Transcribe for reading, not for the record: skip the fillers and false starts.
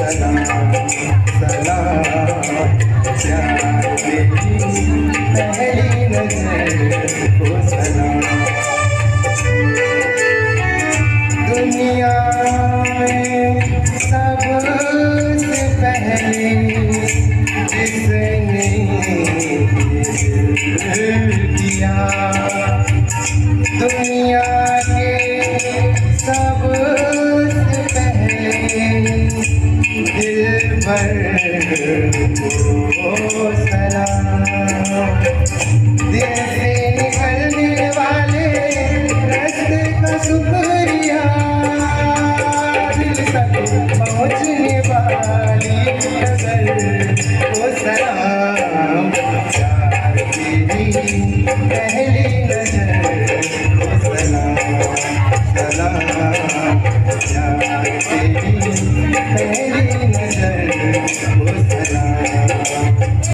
सलाम सलाम प्यार तेरी पहली नजर को सलाम। दुनिया में सबसे पहले जिसने दिल दिया, दुनिया के सबसे पहले दिलबर को सलाम। दिल से निकलने वाले रास्ते का शुक्रिया, दिल तक पहुँचने वाली नजर को सलाम। प्यार तेरी पहली नजर को सलाम सलाम प्यार तेरी पहली नजर को सलाम।